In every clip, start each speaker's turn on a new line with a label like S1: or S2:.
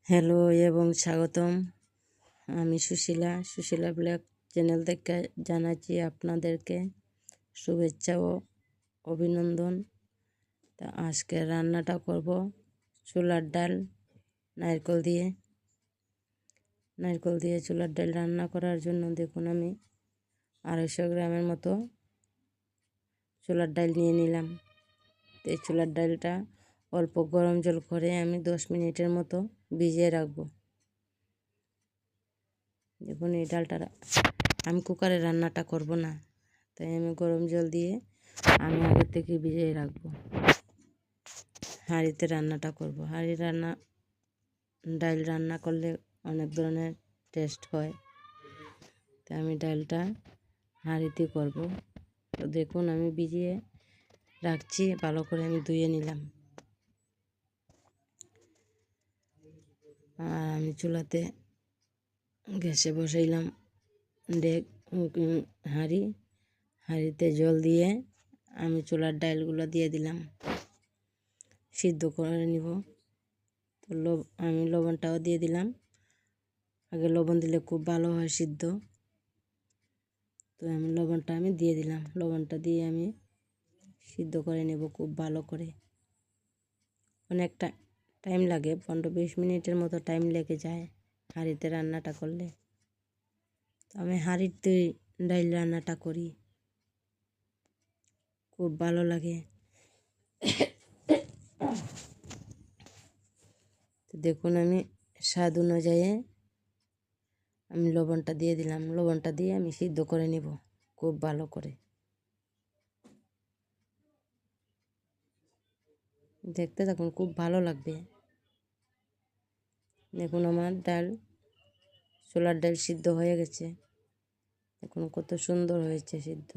S1: Hello এবং স্বাগতম। আমি সুশীলা ব্লগ চ্যানেল থেকে জানাচ্ছি আপনাদেরকে শুভেচ্ছা ও অভিনন্দন। তা আজকে রান্নাটা করব ছোলার ডাল নারকেল দিয়ে ছোলার ডাল রান্না করার জন্য দেখুন আমি 250 গ্রামের মতো ছোলার ডাল নিয়ে নিলাম। এই ছোলার ডালটা অল্প গরম জল করে আমি 10 মিনিটের মতো ভিজিয়ে রাখবো। দেখুন এই ডালটা আমি কুকারে রান্নাটা করব না, তাই আমি গরম জল দিয়ে আমি আগে থেকে ভিজিয়ে রাখবো। হাঁড়িতে রান্নাটা করব। ডাল রান্না করলে অনেক ধরনের টেস্ট হয়, তাই আমি ডালটা হাঁড়িতে করব। তো দেখুন আমি ভিজিয়ে রাখছি, ভালো করে আমি ধুয়ে নিলাম। আর আমি চুলাতে গ্যাসে বসাইলাম হাঁড়িতে জল দিয়ে আমি ছোলার ডালগুলো দিয়ে দিলাম, সিদ্ধ করে নিব। তো আমি লবণটাও দিয়ে দিলাম। আগে লবণ দিলে খুব ভালো হয় সিদ্ধ। তো আমি লবণটা দিয়ে দিলাম। লবণটা দিয়ে আমি সিদ্ধ করে নেব খুব ভালো করে। অনেকটা টাইম লাগে, 15-20 মিনিটের মতো টাইম লেগে যায় হাঁড়িতে রান্নাটা করলে। তো আমি হাঁড়িতে ডাল রান্নাটা করি, খুব ভালো লাগে। তো দেখুন আমি স্বাদ অনুযায়ী আমি লবণটা দিয়ে দিলাম। লবণটা দিয়ে আমি সিদ্ধ করে নেব খুব ভালো করে। দেখতে থাকুন, খুব ভালো লাগবে। দেখুন আমার ছোলার ডাল সিদ্ধ হয়ে গেছে। দেখুন কত সুন্দর হয়েছে সিদ্ধ।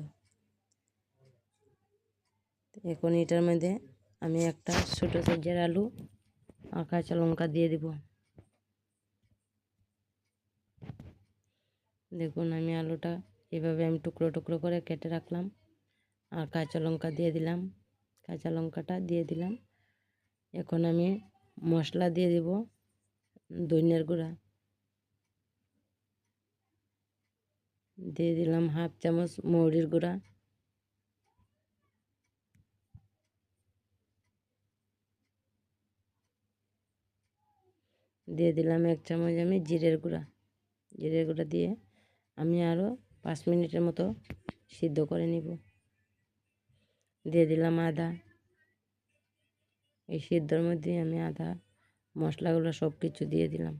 S1: এখন এটার মধ্যে আমি একটা ছোটো সাইজের আলু আর কাঁচা লঙ্কা দিয়ে দিব। দেখুন আমি আলুটা এভাবে আমি টুকরো টুকরো করে কেটে রাখলাম, আর কাঁচা লঙ্কা দিয়ে দিলাম। কাঁচা লঙ্কাটা দিয়ে দিলাম। এখন আমি মশলা দিয়ে দেব। ধনিয়ার গুঁড়া দিয়ে দিলাম, 1/2 চামচ মৌরির গুঁড়া দিয়ে দিলাম, 1 চামচ আমি জিরের গুঁড়া দিয়ে আমি আরও 5 মিনিটের মতো সিদ্ধ করে নিব। দিয়ে দিলাম আদা। এই সিদ্ধর মধ্যে আমি আদা মশলাগুলো সব কিছু দিয়ে দিলাম।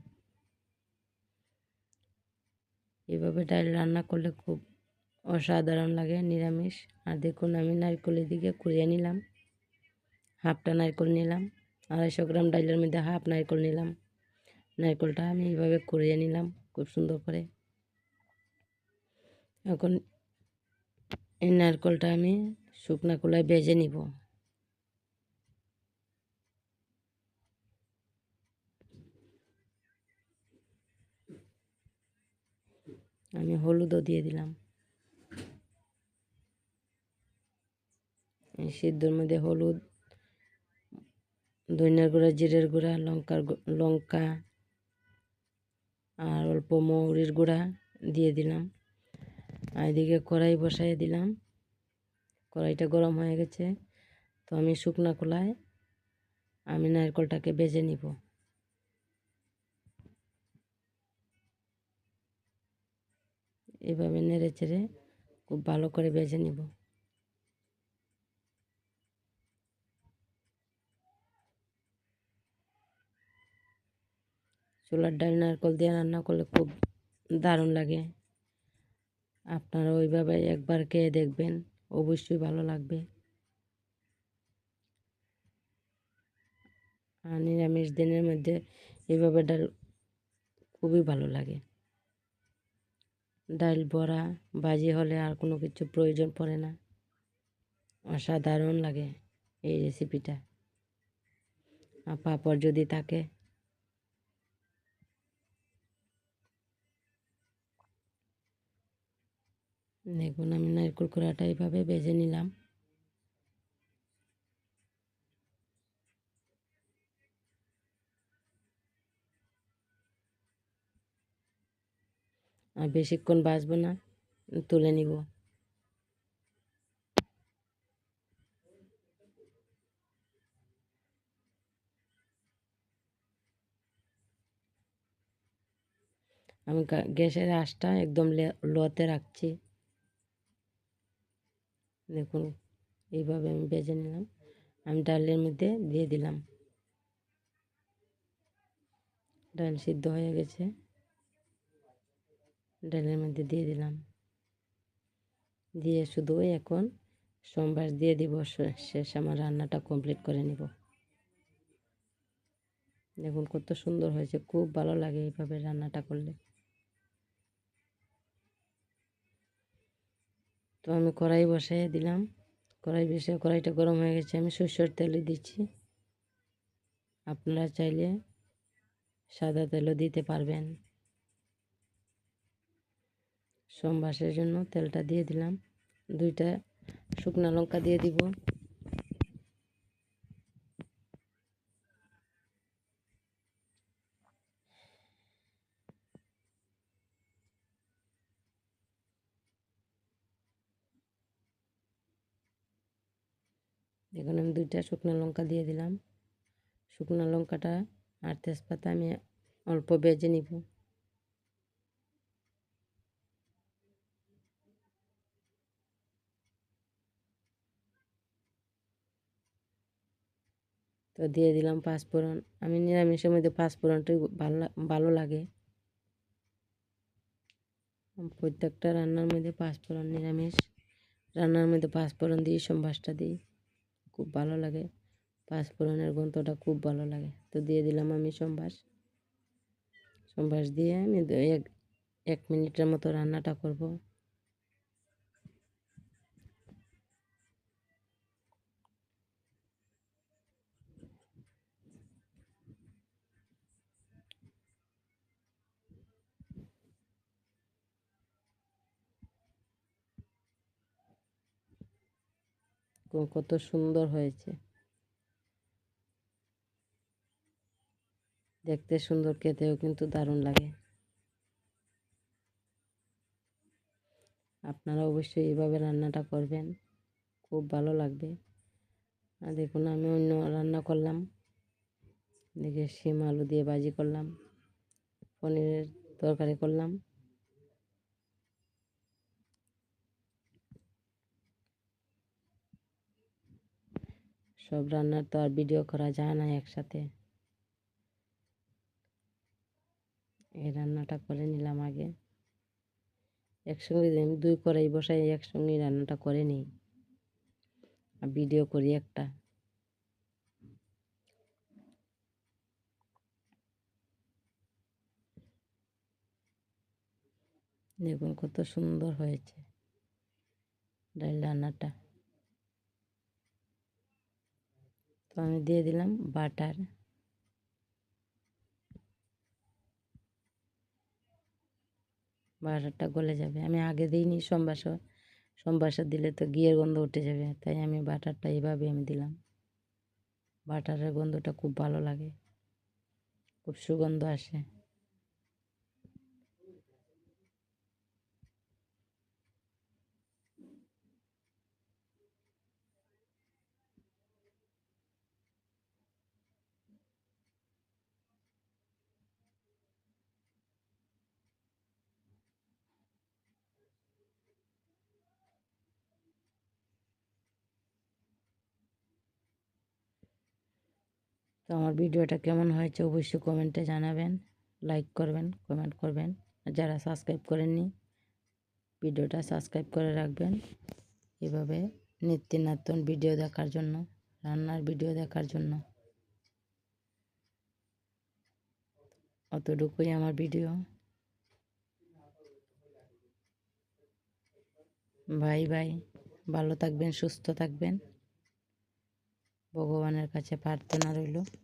S1: এভাবে ডাল রান্না করলে খুব অসাধারণ লাগে, নিরামিষ। আর দেখুন আমি নারকেলের দিকে কুড়িয়ে নিলাম, 1/2টা নারকেল নিলাম। 250 গ্রাম ডালের মধ্যে 1/2 নারকেল নিলাম। নারকেলটা আমি এইভাবে কুড়িয়ে নিলাম খুব সুন্দর করে। এখন এই নারকেলটা আমি শুকনা খোলায় ভেজে নিব। আমি হলুদও দিয়ে দিলাম। এই সিদ্ধর মধ্যে হলুদ, ধনিয়ার গুঁড়া, জিরের গুঁড়া, লঙ্কা আর অল্প মৌরির গুঁড়া দিয়ে দিলাম। আর এদিকে কড়াই বসাই দিলাম। কড়াইটা গরম হয়ে গেছে। তো আমি শুকনা খোলায় আমি নারকেলটাকে ভেজে নিব। এভাবে নেড়ে চেড়ে খুব ভালো করে ভেজে নিব। ছোলার ডাল নারকেল দিয়ে রান্না করলে খুব দারুণ লাগে। আপনারা ওইভাবে একবার খেয়ে দেখবেন, অবশ্যই ভালো লাগবে। আর নিরামিষ দিনের মধ্যে এইভাবে ডাল খুবই ভালো লাগে। ডাল বড়া ভাজি হলে আর কোনো কিছু প্রয়োজন পড়ে না। অসাধারণ লাগে এই রেসিপিটা। আর পাঁপড় যদি থাকে। দেখুন আমি নারকেল কোড়াটা এইভাবে ভেজে নিলাম। আর বেশিক্ষণ ভাজবো না, তুলে নিব। আমি গ্যাসের আঁচটা একদম লোতে রাখছি। দেখুন এইভাবে আমি ভেজে নিলাম। আমি ডালের মধ্যে দিয়ে দিলাম। ডাল সিদ্ধ হয়ে গেছে, ডালের মধ্যে দিয়ে দিলাম। দিয়ে শুধু এখন সম্বাস দিয়ে দিব, শেষ আমার রান্নাটা কমপ্লিট করে নিব। দেখুন কত সুন্দর হয়েছে, খুব ভালো লাগে এইভাবে রান্নাটা করলে। তো আমি কড়াই বসাই দিলাম। কড়াইটা গরম হয়ে গেছে, আমি সরষের তেল দিচ্ছি। আপনারা চাইলে সাদা তেলও দিতে পারবেন। সম্বাসের জন্য তেলটা দিয়ে দিলাম। 2টা শুকনো লঙ্কা দিয়ে দিব। এখন আমি 2টা শুকনো লঙ্কা দিয়ে দিলাম। শুকনো লঙ্কাটা আর তেজপাতা আমি অল্প ভেজে নিব। তো দিয়ে দিলাম পাঁচফোড়ন। আমি নিরামিষের মধ্যে পাঁচফোড়নটাই ভালো লাগে। প্রত্যেকটা রান্নার মধ্যে পাঁচফোড়ন, নিরামিষ রান্নার মধ্যে পাঁচফোড়ন দিই, সম্বাসটা দিই, খুব ভালো লাগে। পাঁচফোড়নের গন্ধটা খুব ভালো লাগে। তো দিয়ে দিলাম আমি সম্বাস দিয়ে আমি 1 মিনিটের মতো রান্নাটা করব। কত সুন্দর হয়েছে, দেখতে সুন্দর, খেতেও কিন্তু দারুণ লাগে। আপনারা অবশ্যই এইভাবে রান্নাটা করবেন, খুব ভালো লাগবে। আর দেখুন আমি অন্য রান্না করলাম। দেখে শিম আলু দিয়ে ভাজি করলাম, পনিরের তরকারি করলাম। সব রান্নার তো আর ভিডিও করা যায় না একসাথে। এই রান্নাটা করে নিলাম আগে। একসঙ্গে আমি 2 কড়াই বসাই, একসঙ্গে রান্নাটা করে নিই আর ভিডিও করি একটা। দেখুন কত সুন্দর হয়েছে ডাল রান্নাটা। তো আমি দিয়ে দিলাম বাটার। বাটারটা গলে যাবে, আমি আগে দিইনি সম্বাসা দিলে তো ঘিয়ের গন্ধ উঠে যাবে, তাই আমি বাটারটা এইভাবে আমি দিলাম। বাটারের গন্ধটা খুব ভালো লাগে, খুব সুগন্ধ আসে। তো আমার ভিডিওটা কেমন হয়েছে অবশ্যই কমেন্টে জানাবেন, লাইক করবেন, কমেন্ট করবেন। আর যারা সাবস্ক্রাইব করেননি ভিডিওটা সাবস্ক্রাইব করে রাখবেন। এভাবে নিত্য নতুন ভিডিও দেখার জন্য, রান্নার ভিডিও দেখার জন্য। অতটুকুই আমার ভিডিও। বাই বাই, ভালো থাকবেন, সুস্থ থাকবেন। ভগবানের কাছে প্রার্থনা রইল।